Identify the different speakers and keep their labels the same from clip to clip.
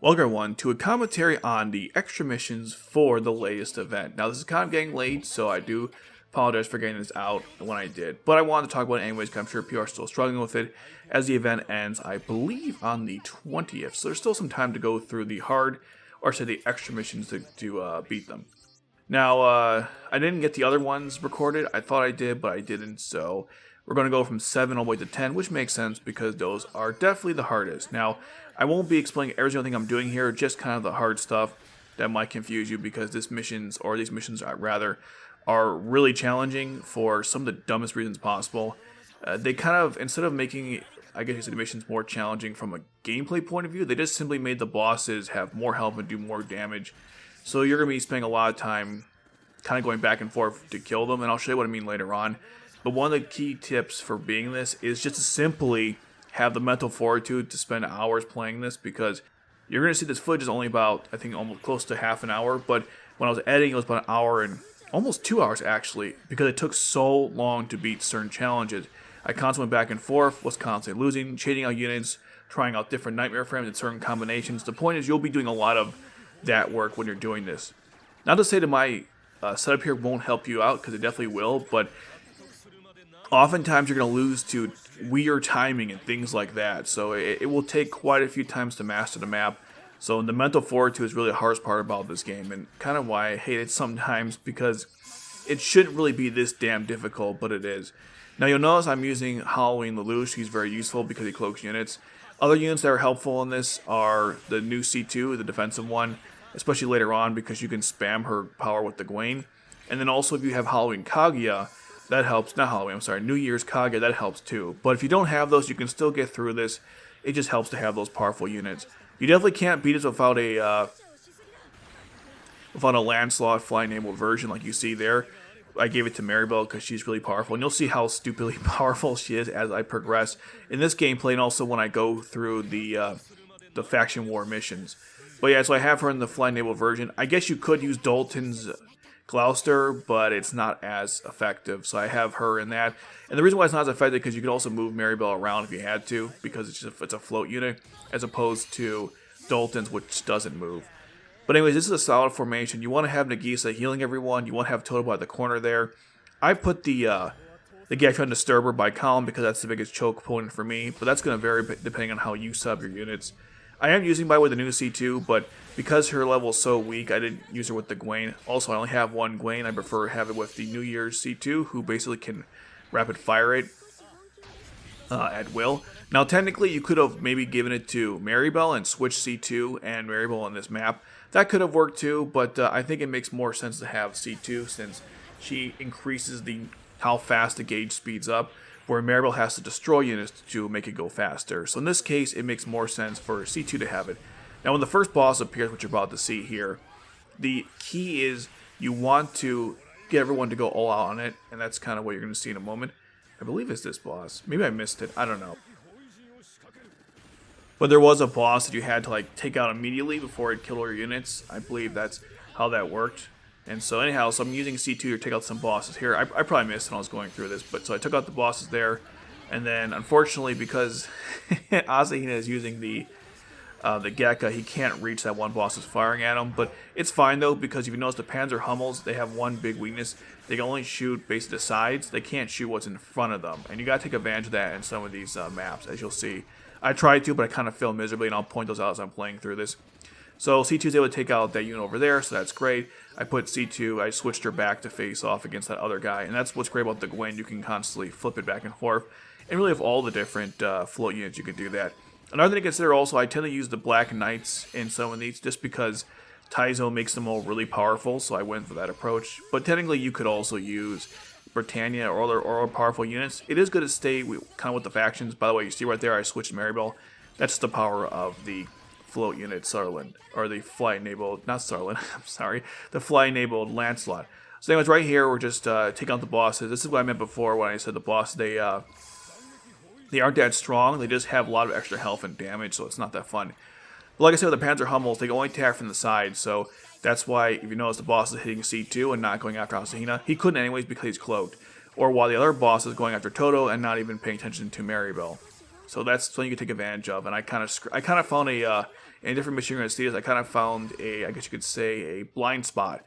Speaker 1: Welcome everyone to a commentary on the extra missions for the latest event. Now this is kind of getting late, so I do apologize for getting this out when I did. But I wanted to talk about it anyways because I'm sure people are still struggling with it as the event ends, I believe, on the 20th. So there's still some time to go through the hard, or say the extra missions to beat them. Now, I didn't get the other ones recorded. I thought I did, but I didn't, so we're going to go from 7 all the way to 10, which makes sense because those are definitely the hardest. Now, I won't be explaining every single thing I'm doing here, just kind of the hard stuff that might confuse you because these missions are really challenging for some of the dumbest reasons possible. They kind of, instead of making, I guess you said, the missions more challenging from a gameplay point of view, they just simply made the bosses have more health and do more damage. So you're going to be spending a lot of time kind of going back and forth to kill them, and I'll show you what I mean later on. But one of the key tips for being this is just to simply have the mental fortitude to spend hours playing this, because you're going to see this footage is only about, I think, almost close to half an hour, but when I was editing it was about an hour and almost 2 hours actually, because it took so long to beat certain challenges. I constantly went back and forth, was constantly losing, changing out units, trying out different nightmare frames and certain combinations. The point is you'll be doing a lot of that work when you're doing this. Not to say that my setup here won't help you out, because it definitely will, but oftentimes you're going to lose to weird timing and things like that, so it will take quite a few times to master the map. So the mental fortitude is really the hardest part about this game, and kind of why I hate it sometimes, because it shouldn't really be this damn difficult, but it is. Now you'll notice I'm using Halloween Lelouch. He's very useful because he cloaks units. Other units that are helpful in this are the new C2, the defensive one, especially later on because you can spam her power with the Gwain. And then also if you have Halloween Kaguya, that helps. Not Halloween, I'm sorry, New Year's Kaguya, that helps too. But if you don't have those, you can still get through this. It just helps to have those powerful units. You definitely can't beat it without a Lancelot fly-enabled version like you see there. I gave it to Maribel because she's really powerful, and you'll see how stupidly powerful she is as I progress in this gameplay, and also when I go through the faction war missions. But yeah, so I have her in the fly-enabled version. I guess you could use Dalton's Gloucester, but it's not as effective, so I have her in that. And the reason why it's not as effective is because you could also move Maribel around if you had to, because it's a float unit, as opposed to Dalton's, which doesn't move. But anyways, this is a solid formation. You want to have Nagisa healing everyone. You want to have Toto by the corner there. I put the Geass Disturber by column because that's the biggest choke opponent for me. But that's going to vary depending on how you sub your units. I am using, by the way, the new C2, but because her level is so weak, I didn't use her with the Gwain. Also, I only have one Gwain. I prefer to have it with the New Year's C2, who basically can rapid fire it at will. Now, technically, you could have maybe given it to Maribel and switched C2 and Maribel on this map. That could have worked too, but I think it makes more sense to have C2 since she increases how fast the gauge speeds up, where Maribel has to destroy units to make it go faster. So in this case, it makes more sense for C2 to have it. Now, when the first boss appears, which you're about to see here, the key is you want to get everyone to go all out on it, and that's kind of what you're going to see in a moment. I believe it's this boss. Maybe I missed it. I don't know. But there was a boss that you had to take out immediately before it killed all your units. I believe that's how that worked. And so anyhow, so I'm using C2 to take out some bosses here. I probably missed when I was going through this, but so I took out the bosses there. And then unfortunately, because Asahina is using the Gekka, he can't reach that one boss that's firing at him. But it's fine though, because if you notice the Panzer Hummels, they have one big weakness. They can only shoot basically the sides. They can't shoot what's in front of them. And you gotta take advantage of that in some of these maps, as you'll see. I tried to, but I kind of failed miserably, and I'll point those out as I'm playing through this. So C2 is able to take out that unit over there, so that's great. I put C2, I switched her back to face off against that other guy, and that's what's great about the Gwain. You can constantly flip it back and forth, and really with all the different float units you can do that. Another thing to consider also, I tend to use the Black Knights in some of these just because Taizo makes them all really powerful, so I went for that approach. But technically you could also use Britannia or other powerful units. It is good to stay kind of with the factions. By the way, you see right there I switched Maribel. That's the power of the float unit Sarlin, or the fly-enabled, not Sarlin, I'm sorry, the fly-enabled Lancelot. So anyways, right here we're just taking out the bosses. This is what I meant before when I said the boss, they aren't that strong, they just have a lot of extra health and damage, so it's not that fun. But like I said with the Panzer Hummels, they can only attack from the side, so that's why, if you notice, the boss is hitting C2 and not going after Asahina. He couldn't anyways because he's cloaked. Or while the other boss is going after Toto and not even paying attention to Maribel. So that's something you can take advantage of. And I kind of found a in different mission you're going to see this. I kind of found I guess you could say a blind spot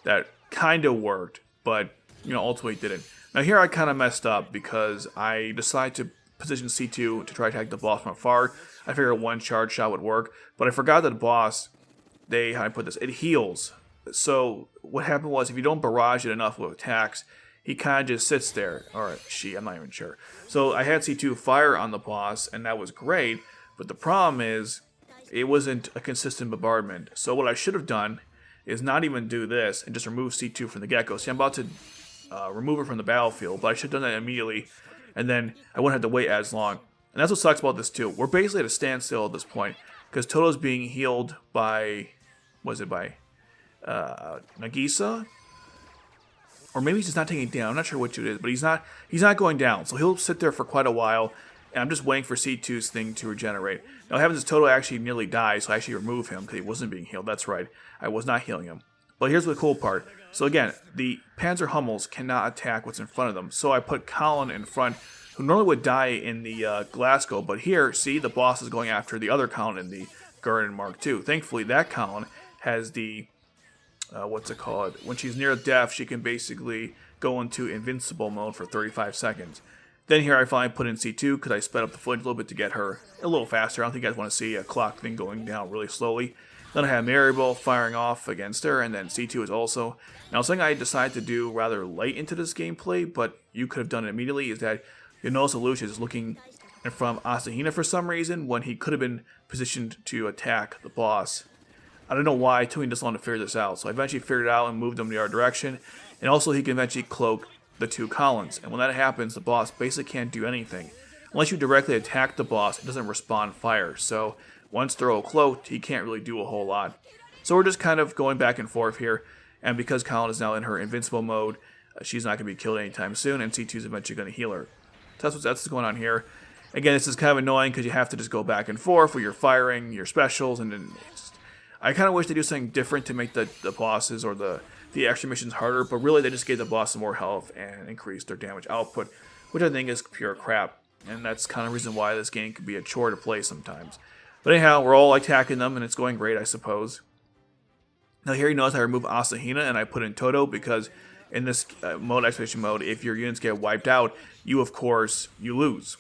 Speaker 1: that kind of worked, but ultimately didn't. Now here I kind of messed up because I decided to position C2 to try to attack the boss from afar. I figured one charge shot would work, but I forgot that the boss, how I put this, it heals. So what happened was if you don't barrage it enough with attacks, he kind of just sits there. Or she, I'm not even sure. So I had C2 fire on the boss, and that was great, but the problem is it wasn't a consistent bombardment. So what I should have done is not even do this and just remove C2 from the get-go. See, I'm about to remove it from the battlefield, but I should have done that immediately, and then I wouldn't have to wait as long. And that's what sucks about this too. We're basically at a standstill at this point, because Toto's being healed by, Nagisa? Or maybe he's just not taking it down. I'm not sure which it is, but he's not going down. So he'll sit there for quite a while, and I'm just waiting for C2's thing to regenerate. Now what happens is Toto actually nearly dies, so I actually remove him because he wasn't being healed. That's right. I was not healing him. But here's the cool part. So again, the Panzer Hummels cannot attack what's in front of them. So I put Colin in front, who normally would die in the Glasgow. But here, see, the boss is going after the other Colin in the Gurren Mark II. Thankfully, that Colin has the, what's it called? When she's near death, she can basically go into invincible mode for 35 seconds. Then here I finally put in C2 because I sped up the footage a little bit to get her a little faster. I don't think you guys want to see a clock thing going down really slowly. Then I have Maribel firing off against her, and then C2 is also. Now something I decided to do rather late into this gameplay, but you could have done it immediately, is that you'll notice Lucius is looking in front of Asahina for some reason when he could have been positioned to attack the boss. I don't know why it took me this long to figure this out, so I eventually figured it out and moved him the other direction, and also he can eventually cloak the two Collins, and when that happens, the boss basically can't do anything. Unless you directly attack the boss, it doesn't respond fire, so once they're all cloaked, he can't really do a whole lot. So we're just kind of going back and forth here, and because Colin is now in her invincible mode, she's not going to be killed anytime soon, and C2 is eventually going to heal her. So that's what's going on here. Again, this is kind of annoying because you have to just go back and forth with your firing, your specials, and then I kind of wish they do something different to make the bosses or the extra missions harder, but really they just gave the boss some more health and increased their damage output, which I think is pure crap, and that's kind of the reason why this game can be a chore to play sometimes. But anyhow, we're all attacking them, and it's going great, I suppose. Now here you notice I remove Asahina, and I put in Toto, because in this expedition mode, if your units get wiped out, you, of course, you lose.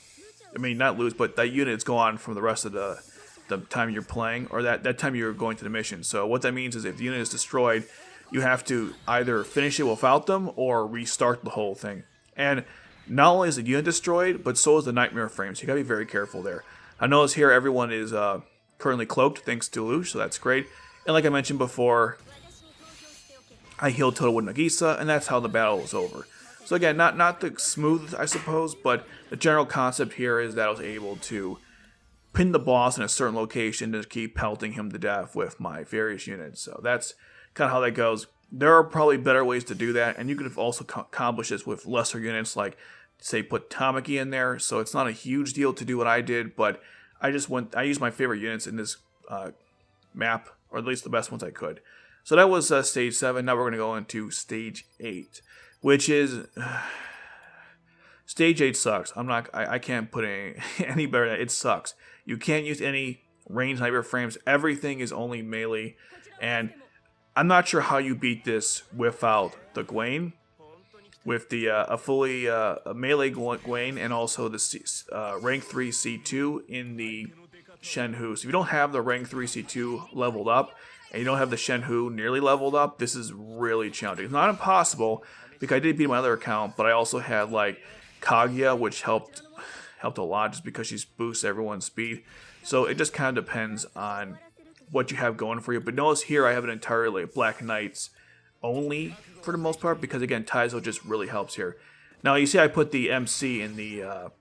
Speaker 1: I mean, not lose, but that unit is gone from the rest of the time you're playing, or that time you're going to the mission. So what that means is if the unit is destroyed, you have to either finish it without them, or restart the whole thing. And not only is the unit destroyed, but so is the Nightmare frame, so you gotta be very careful there. I notice here everyone is currently cloaked thanks to Lush, so that's great. And like I mentioned before, I healed Toto with Nagisa, and that's how the battle was over. So again, not the smooth, I suppose, but the general concept here is that I was able to pin the boss in a certain location to keep pelting him to death with my various units. So that's kind of how that goes. There are probably better ways to do that, and you could have also accomplished this with lesser units, like say put Tamaki in there. So it's not a huge deal to do what I did, but I used my favorite units in this map, or at least the best ones I could. So that was stage 7. Now we're going to go into stage 8, which is stage 8 sucks. I can't put any better than it. It sucks. You can't use any ranged sniper frames. Everything is only melee, and I'm not sure how you beat this without the Gwain, with the a fully melee Gwain, and also the rank 3 C2 in the Shenhu. So if you don't have the rank 3 C2 leveled up, and you don't have the Shenhu nearly leveled up, this is really challenging. It's not impossible, because I did beat my other account, but I also had like Kaguya, which helped a lot just because she boosts everyone's speed. So it just kind of depends on what you have going for you. But notice here I have an entirely Black Knights only for the most part, because again Taizo just really helps here. Now you see I put the MC in the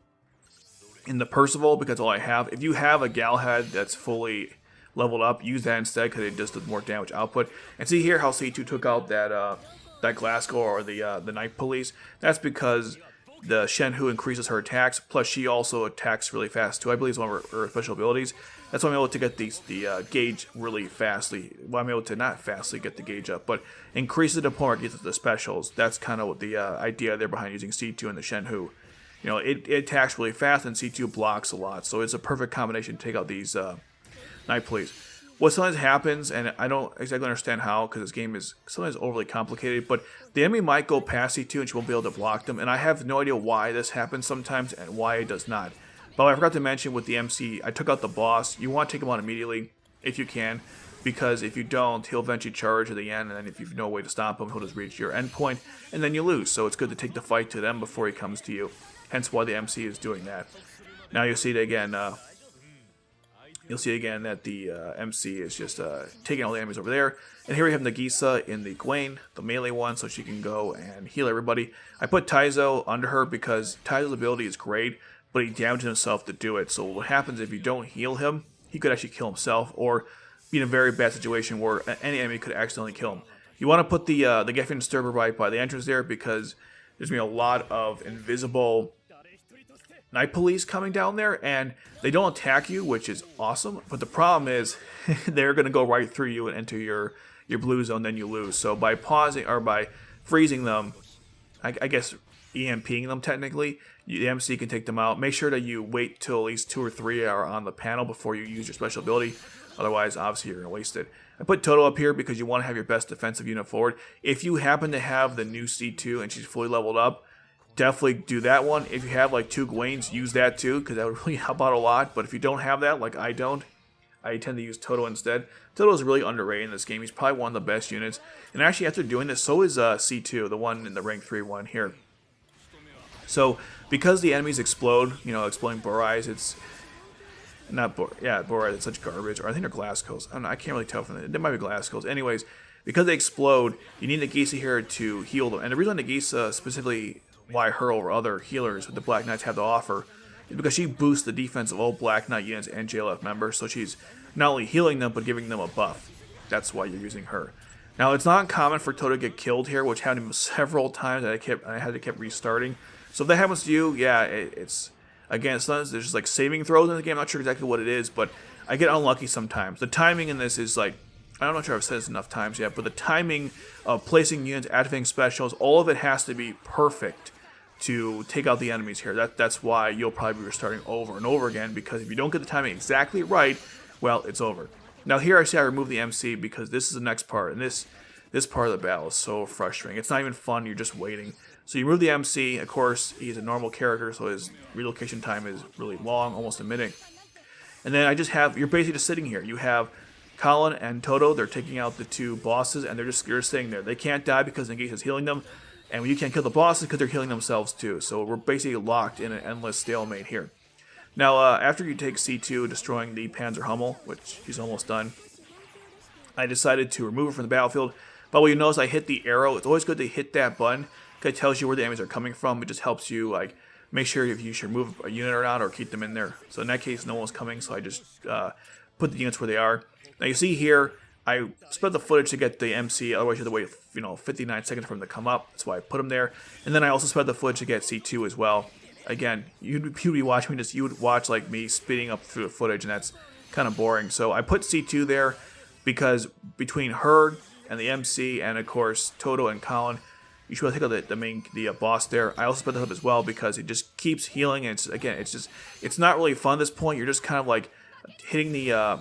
Speaker 1: Percival because all I have. If you have a Galahad that's fully leveled up, use that instead because it just does more damage output. And see here how C2 took out that Glasgow or the Night Police. That's because the Shenhu increases her attacks, plus she also attacks really fast too. I believe it's one of her special abilities. That's why I'm able to get the gauge really fastly. Well, I'm able to not fastly get the gauge up, but increase the point where it gets the specials. That's kind of what the idea there behind using C2 and the Shenhu. you know, it attacks really fast, and C2 blocks a lot. So it's a perfect combination to take out these Night Police. What sometimes happens, and I don't exactly understand how, because this game is sometimes overly complicated, but the enemy might go past C2 and she won't be able to block them, and I have no idea why this happens sometimes and why it does not. But I forgot to mention with the MC, I took out the boss. You want to take him out immediately if you can, because if you don't, he'll eventually charge at the end, and then if you've no way to stop him, he'll just reach your end point, and then you lose. So it's good to take the fight to them before he comes to you. Hence why the MC is doing that. Now you'll see it again. You'll see again that the MC is just taking all the enemies over there. And here we have Nagisa in the Gwen, the melee one, so she can go and heal everybody. I put Taizo under her because Taizo's ability is great, but he damages himself to do it. So what happens if you don't heal him, he could actually kill himself, or be in a very bad situation where any enemy could accidentally kill him. You want to put the Geffen Disturber right by the entrance there, because there's going to be a lot of invisible Night Police coming down there, and they don't attack you, which is awesome, but the problem is they're going to go right through you and enter your blue zone, then you lose. So by pausing, or by freezing them, I guess EMPing them technically, the MC can take them out. Make sure that you wait till at least 2 or 3 are on the panel before you use your special ability, otherwise obviously you're going to waste it. I put Toto up here because you want to have your best defensive unit forward. If you happen to have the new C2 and she's fully leveled up, definitely do that one. If you have like 2 Gwains, use that too, because that would really help out a lot. But if you don't have that, like I don't, I tend to use Toto instead. Toto is really underrated in this game. He's probably one of the best units. And actually, after doing this, so is C2, the one in the rank 3 one here. So because the enemies explode, you know, exploding Borais, it's not Borais, it's such garbage. Or I think they're Glasgows. I can't really tell from it. They might be Glasgows. Anyways, because they explode, you need Nagisa here to heal them. And the reason Nagisa specifically, why her over other healers with the Black Knights have to offer, is because she boosts the defense of all Black Knight units and JLF members, so she's not only healing them, but giving them a buff. That's why you're using her. Now, it's not uncommon for Toto to get killed here, which happened several times, and I had to keep restarting. So if that happens to you, yeah, it's again, sometimes there's just like saving throws in the game. I'm not sure exactly what it is, but I get unlucky sometimes. The timing in this is like, I'm not sure I've said this enough times yet, but the timing of placing units, activating specials, all of it has to be perfect to take out the enemies here. That's why you'll probably be restarting over and over again, because if you don't get the timing exactly right, well, it's over. Now here I say I remove the MC because this is the next part, and this part of the battle is so frustrating. It's not even fun, you're just waiting. So you remove the MC, of course, he's a normal character, so his relocation time is really long, almost a minute. And then I just have, you're basically just sitting here. You have Colin and Toto, they're taking out the 2 bosses, and they're just staying there. They can't die because Nagisa is healing them, and you can't kill the bosses because they're healing themselves too. So we're basically locked in an endless stalemate here. Now, after you take C2, destroying the Panzer Hummel, which he's almost done, I decided to remove it from the battlefield. But what you notice, I hit the arrow. It's always good to hit that button, because it tells you where the enemies are coming from. It just helps you like make sure if you should move a unit or not, or keep them in there. So in that case, no one's coming, so I just put the units where they are. Now you see here, I sped the footage to get the MC, otherwise you have to wait, 59 seconds for him to come up. That's why I put him there. And then I also sped the footage to get C2 as well. Again, you'd be watching me, you would watch like me speeding up through the footage, and that's kind of boring. So I put C2 there because between her and the MC, and of course Toto and Colin, you should take out the boss there. I also sped that up as well because it just keeps healing, and it's not really fun at this point. You're just kind of like hitting the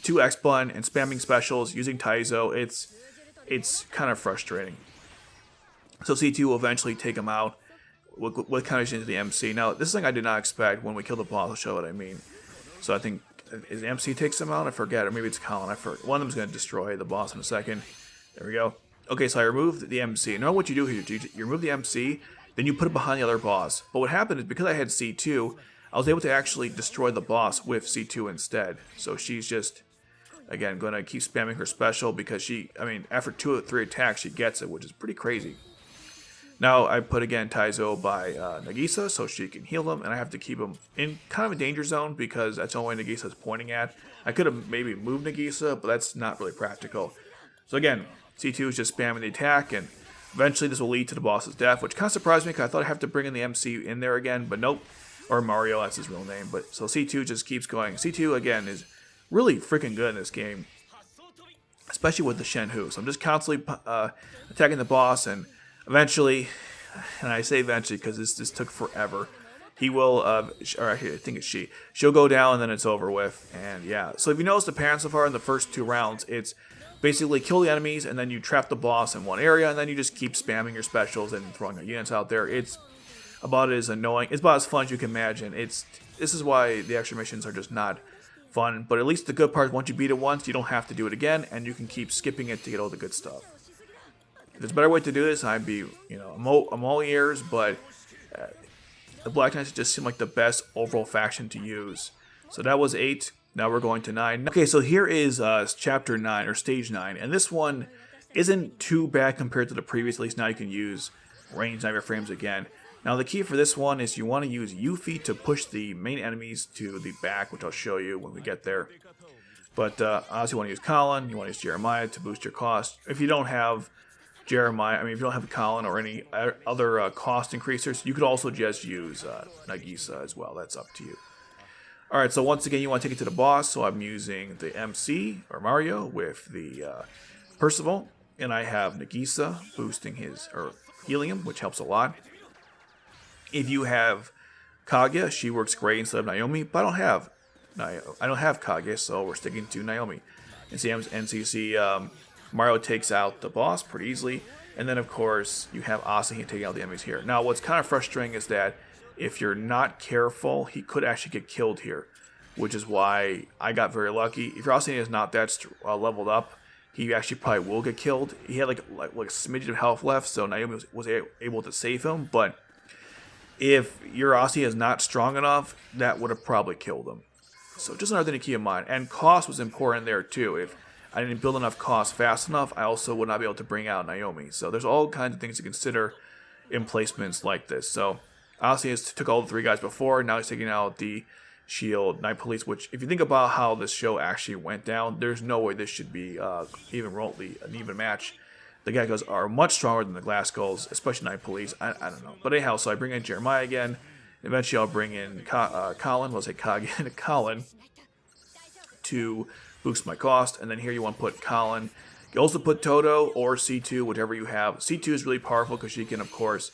Speaker 1: 2X button and spamming specials using Taizo. It's kind of frustrating. So C2 will eventually take him out with kind of into the MC. Now, this is something I did not expect. When we kill the boss, I'll show what I mean. So I think, is the MC takes him out? I forget. Or maybe it's Colin. I forget. One of them is going to destroy the boss in a second. There we go. Okay, so I removed the MC. Now what you do here, you remove the MC, then you put it behind the other boss. But what happened is, because I had C2, I was able to actually destroy the boss with C2 instead. So she's just, again, going to keep spamming her special because after 2 or 3 attacks, she gets it, which is pretty crazy. Now I put, again, Taizo by Nagisa so she can heal them, and I have to keep them in kind of a danger zone because that's the only way Nagisa is pointing at. I could have maybe moved Nagisa, but that's not really practical. So again, C2 is just spamming the attack, and eventually this will lead to the boss's death, which kind of surprised me because I thought I have to bring in the MC in there again, but nope. Or Mario, that's his real name. But so C2 just keeps going. C2, again, is really freaking good in this game, especially with the Shenhu. So I'm just constantly attacking the boss, and eventually, and I say eventually because this took forever, he will, or actually I think it's she'll go down and then it's over with. And yeah, so if you notice the pattern so far in the first 2 rounds, it's basically kill the enemies and then you trap the boss in one area and then you just keep spamming your specials and throwing your units out there. It's about as annoying, it's about as fun as you can imagine. This is why the extra missions are just not fun, but at least the good part is once you beat it once, you don't have to do it again and you can keep skipping it to get all the good stuff. If there's a better way to do this, I'd be, I'm all ears, but the Black Knights just seem like the best overall faction to use. So that was 8. Now we're going to 9. Okay, so here is Chapter 9, or Stage 9. And this one isn't too bad compared to the previous. At least now you can use ranged nightmare frames again. Now the key for this one is you want to use Yuffie to push the main enemies to the back, which I'll show you when we get there. But obviously you want to use Colin, you want to use Jeremiah to boost your cost. If you don't have Jeremiah, if you don't have Colin or any other cost increasers, you could also just use Nagisa as well. That's up to you. Alright, so once again, you want to take it to the boss. So I'm using the MC, or Mario, with the Percival. And I have Nagisa boosting or healing him, which helps a lot. If you have Kaguya, she works great instead of Naomi, but I don't have Kaguya, so we're sticking to Naomi. And so you see Mario takes out the boss pretty easily. And then, of course, you have Asahi taking out the enemies here. Now, what's kind of frustrating is that if you're not careful, he could actually get killed here, which is why I got very lucky. If your Asahi is not that leveled up, he actually probably will get killed. He had like a smidgen of health left, so Naomi was able to save him. But if your Asahi is not strong enough, that would have probably killed him. So just another thing to keep in mind. And cost was important there too. If I didn't build enough cost fast enough, I also would not be able to bring out Naomi. So there's all kinds of things to consider in placements like this. So Asahi took all the 3 guys before. Now he's taking out the Shield Night Police, which if you think about how this show actually went down, there's no way this should be even remotely an even match. The Geckos are much stronger than the Glass Skulls, especially Night Police. I don't know. But anyhow, so I bring in Jeremiah again. Eventually I'll bring in Colin, Colin, to boost my cost. And then here you want to put Colin. You also put Toto or C2, whatever you have. C2 is really powerful because she can, of course,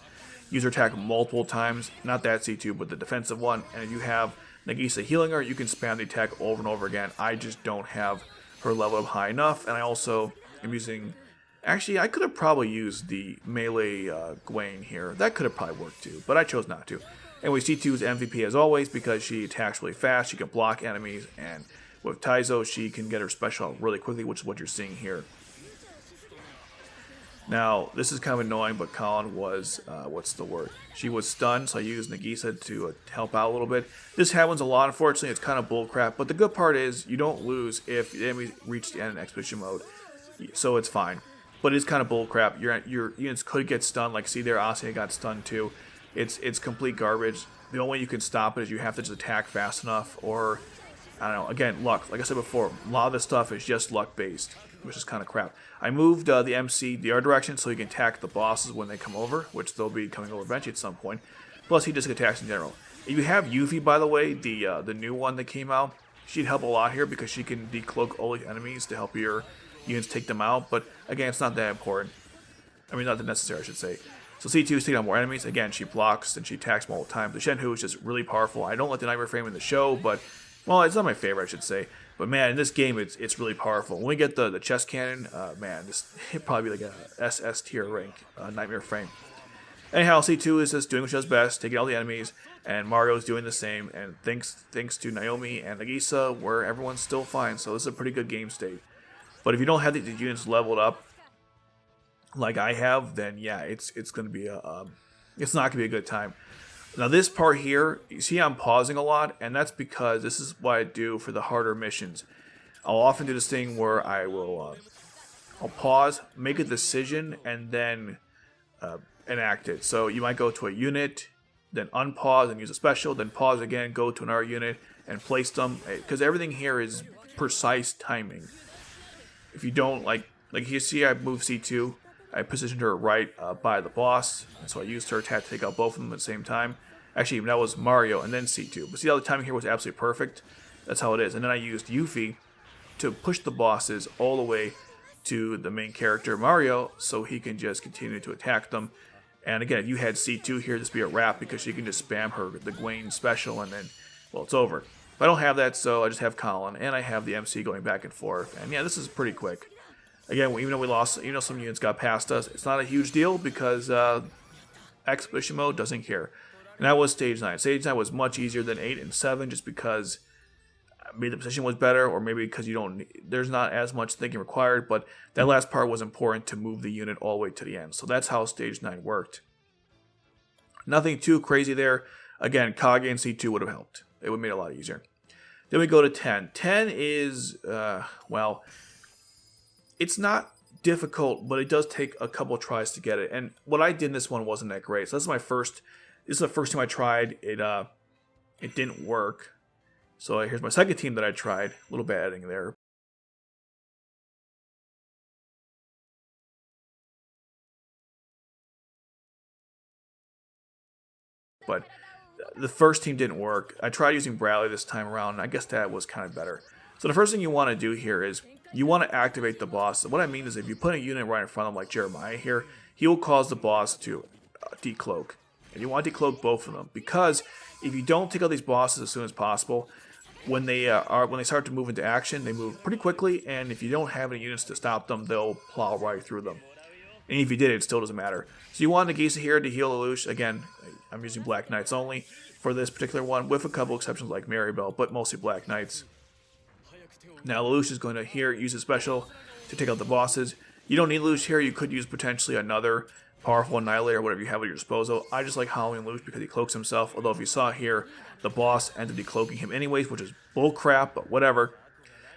Speaker 1: use her attack multiple times. Not that C2, but the defensive one. And if you have Nagisa healing her, you can spam the attack over and over again. I just don't have her level up high enough. And I also am using... Actually, I could have probably used the melee Gwaine here. That could have probably worked too, but I chose not to. Anyway, C2 is MVP as always because she attacks really fast. She can block enemies, and with Taizo, she can get her special out really quickly, which is what you're seeing here. Now, this is kind of annoying, but Colin was, what's the word? She was stunned, so I used Nagisa to help out a little bit. This happens a lot, unfortunately. It's kind of bullcrap, but the good part is you don't lose if the enemy reach the end in expedition mode, so it's fine. But it's kind of bullcrap. Your units could get stunned. Like, see there, Asahi got stunned too. It's complete garbage. The only way you can stop it is you have to just attack fast enough, or, I don't know, again, luck. Like I said before, a lot of this stuff is just luck-based, which is kind of crap. I moved the MC the other direction so he can attack the bosses when they come over, which they'll be coming over eventually at some point. Plus, he just attacks in general. If you have Yuffie, by the way, the new one that came out, she'd help a lot here because she can decloak all the enemies to help your units take them out, but again, it's not that important. I mean, not that necessary, I should say. So C2 is taking on more enemies. Again, she blocks and she attacks multiple times. The Shenhu is just really powerful. I don't like the Nightmare Frame in the show, but, well, it's not my favorite, I should say. But man, in this game, it's really powerful. When we get the chest cannon, man, it'd probably be like a SS tier rank Nightmare Frame. Anyhow, C2 is just doing what she does best, taking all the enemies, and Mario's doing the same. And thanks to Naomi and Nagisa, where everyone's still fine. So this is a pretty good game state. But if you don't have the units leveled up like I have, then yeah, it's gonna be it's not gonna be a good time. Now this part here, you see I'm pausing a lot, and that's because this is what I do for the harder missions. I'll often do this thing where I will I'll pause, make a decision, and then enact it. So you might go to a unit, then unpause and use a special, then pause again, go to another unit, and place them, because everything here is precise timing. If you don't, like you see I moved C2, I positioned her right by the boss, and so I used her attack to take out both of them at the same time. Actually, that was Mario and then C2. But see how the timing here was absolutely perfect? That's how it is. And then I used Yuffie to push the bosses all the way to the main character, Mario, so he can just continue to attack them. And again, if you had C2 here, this would be a wrap because she can just spam her the Gwen special and then, well, it's over. But I don't have that, so I just have Colin, and I have the MC going back and forth. And yeah, this is pretty quick. Again, even though we lost, even though some units got past us, it's not a huge deal because Expedition Mode doesn't care. And that was Stage 9. Stage 9 was much easier than 8 and 7 just because maybe the position was better, or maybe because there's not as much thinking required, but that last part was important to move the unit all the way to the end. So that's how Stage 9 worked. Nothing too crazy there. Again, Kage and C2 would have helped. It would have made it a lot easier. Then we go to 10. 10 is, well, it's not difficult, but it does take a couple of tries to get it. And what I did in this one wasn't that great. So this is the first time I tried. It didn't work. So here's my second team that I tried. A little bad editing there. But the first team didn't work. I tried using Bradley this time around, and I guess that was kind of better. So the first thing you want to do here is you want to activate the boss. What I mean is if you put a unit right in front of him like Jeremiah here, he will cause the boss to decloak. And you want to decloak both of them, because if you don't take out these bosses as soon as possible, when they start to move into action, they move pretty quickly, and if you don't have any units to stop them, they'll plow right through them. And if you did, it still doesn't matter. So you want Geass here to heal Lelouch. Again, I'm using Black Knights only for this particular one, with a couple exceptions like Maribel, but mostly Black Knights. Now Lelouch is going to here use his special to take out the bosses. You don't need Lelouch here. You could use potentially another powerful Annihilator, whatever you have at your disposal. I just like Halloween Lelouch because he cloaks himself, although if you saw here, the boss ended up decloaking him anyways, which is bull crap, but whatever.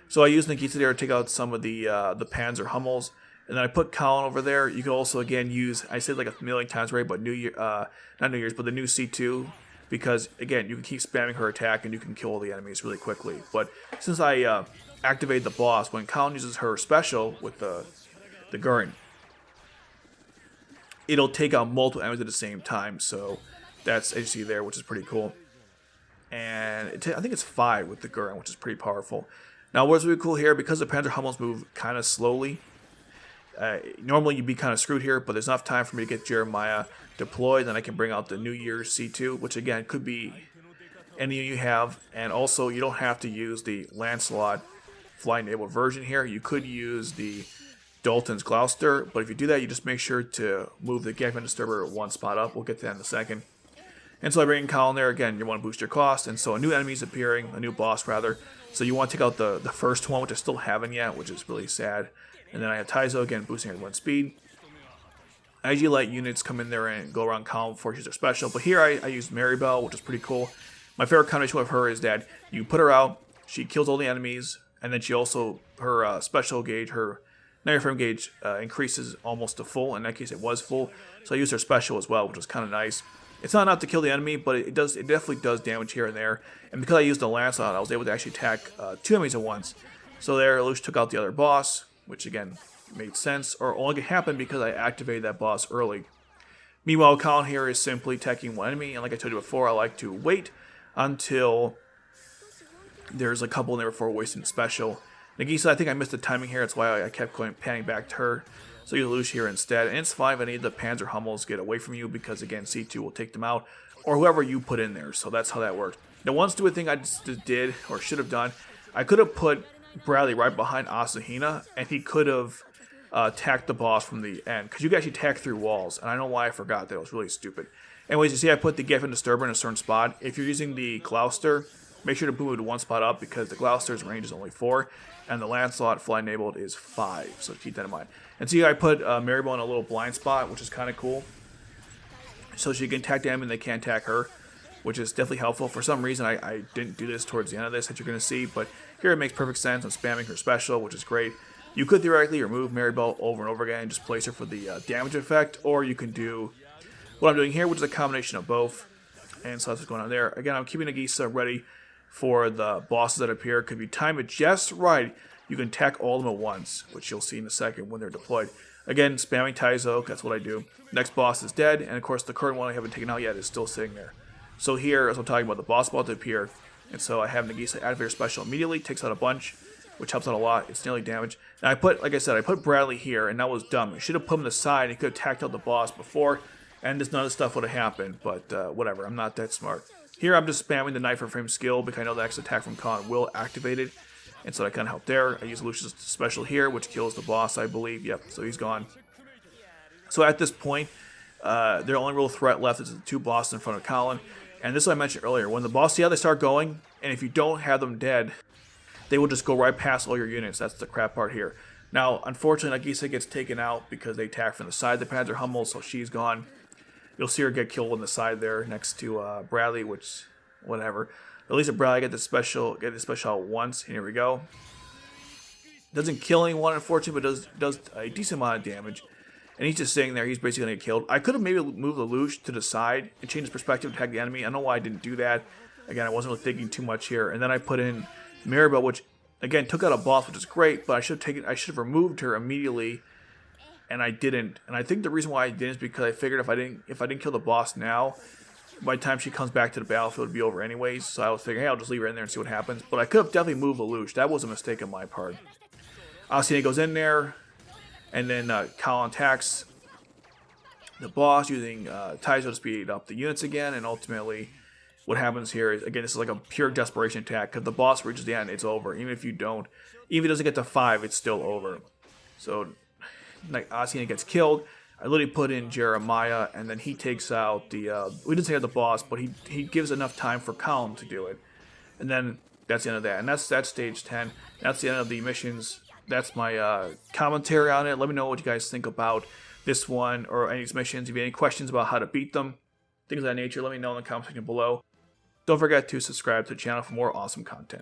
Speaker 1: So I used Geass there to take out some of the Panzer Hummels, and then I put Colin over there. You can also again use, I said like a million times already, but not New Year's, but the new C2, because again you can keep spamming her attack and you can kill all the enemies really quickly. But since I activate the boss, when Colin uses her special with the Gurren, it'll take out multiple enemies at the same time. So that's, as you see there, which is pretty cool. And I think it's 5 with the Gurren, which is pretty powerful. Now what's really cool here, because the Panzer Hummels move kind of slowly, normally you'd be kind of screwed here, but there's enough time for me to get Jeremiah deployed, then I can bring out the New Year's C2, which again could be any you have, and also you don't have to use the Lancelot fly-enabled version here. You could use the Dalton's Gloucester, but if you do that, you just make sure to move the Gagman Disturber one spot up. We'll get to that in a second. And so I bring in Colin there. Again, you want to boost your cost, and so a new enemy is appearing, a new boss rather. So you want to take out the first one, which I still haven't yet, which is really sad. And then I have Taizo, again, boosting everyone's speed. As you let units come in there and go around Colin before she's their special. But here I used Maribel, which is pretty cool. My favorite combination with her is that you put her out, she kills all the enemies, and then she also, her special gauge, her Nightmare Frame gauge increases almost to full. In that case, it was full. So I used her special as well, which was kind of nice. It's not enough to kill the enemy, but it definitely does damage here and there. And because I used the Lancelot, I was able to actually attack 2 enemies at once. So there, Lelouch took out the other boss, which again made sense, or only happened because I activated that boss early. Meanwhile, Colin here is simply attacking one enemy, and like I told you before, I like to wait until there's a couple in there before wasting special. Nagisa, I think I missed the timing here, that's why I kept going panning back to her. So you Lelouch here instead, and it's fine if any of the Panzer Hummels get away from you, because again, C2 will take them out, or whoever you put in there, so that's how that works. Now one stupid thing I just did, or should have done, I could have put Bradley right behind Asahina, and he could have attacked the boss from the end, because you can actually attack through walls, and I don't know why I forgot that. It was really stupid. Anyways, you see I put the Geffen Disturber in a certain spot. If you're using the Gloucester, make sure to move it to one spot up, because the Gloucester's range is only 4, and the Lancelot fly enabled is 5, so keep that in mind. And see, I put Maribel in a little blind spot, which is kind of cool, so she can attack them and they can't attack her, which is definitely helpful. For some reason, I didn't do this towards the end of this that you're going to see, but here it makes perfect sense. I'm spamming her special, which is great. You could theoretically remove Maribel over and over again and just place her for the damage effect, or you can do what I'm doing here, which is a combination of both. And so that's what's going on there. Again, I'm keeping Nagisa ready for the bosses that appear. If you time it just right, you can attack all of them at once, which you'll see in a second when they're deployed. Again, spamming Taizo, that's what I do. Next boss is dead, and of course the current one I haven't taken out yet is still sitting there. So here, as I'm talking about, the boss about to appear, and so I have Nagisa activate her special immediately, takes out a bunch, which helps out a lot. It's nearly damage. Now like I said, I put Bradley here, and that was dumb. I should have put him to the side, and he could have attacked out the boss before. and this none of this stuff would have happened. But whatever, I'm not that smart. Here I'm just spamming the Knife for Frame skill because I know the next attack from Colin will activate it, and so that kind of helped there. I use Lucius special here, which kills the boss, I believe. Yep, so he's gone. So at this point, their only real threat left is the 2 bosses in front of Colin. And this is what I mentioned earlier. When the boss, see how they start going? And if you don't have them dead, they will just go right past all your units. That's the crap part here. Now, unfortunately, Nagisa gets taken out because they attack from the side. The Panzer Hummel, so she's gone. You'll see her get killed on the side there next to Bradley, which, whatever. At least Bradley get the special out once. Here we go. Doesn't kill anyone, unfortunately, but does a decent amount of damage. And he's just sitting there. He's basically going to get killed. I could have maybe moved the Lelouch to the side and changed his perspective to attack the enemy. I don't know why I didn't do that. Again, I wasn't really thinking too much here. And then I put in Mirabelle, which, again, took out a boss, which is great. But I should have removed her immediately, and I didn't. And I think the reason why I didn't is because I figured if I didn't kill the boss now, by the time she comes back to the battlefield, it would be over anyways. So I was thinking, hey, I'll just leave her in there and see what happens. But I could have definitely moved Lelouch. That was a mistake on my part. Asine goes in there. And then Colin attacks the boss using Taizo to speed up the units again. And ultimately, what happens here is, again, this is like a pure desperation attack. Because the boss reaches the end, it's over. Even if you don't, even if it doesn't get to 5, it's still over. So, like, Asine gets killed. I literally put in Jeremiah, and then he takes out the, we didn't say the boss, but he gives enough time for Colin to do it. And then that's the end of that. And that's stage 10. That's the end of the missions. That's my commentary on it. Let me know what you guys think about this one or any of these missions. If you have any questions about how to beat them, things of that nature, let me know in the comment section below. Don't forget to subscribe to the channel for more awesome content.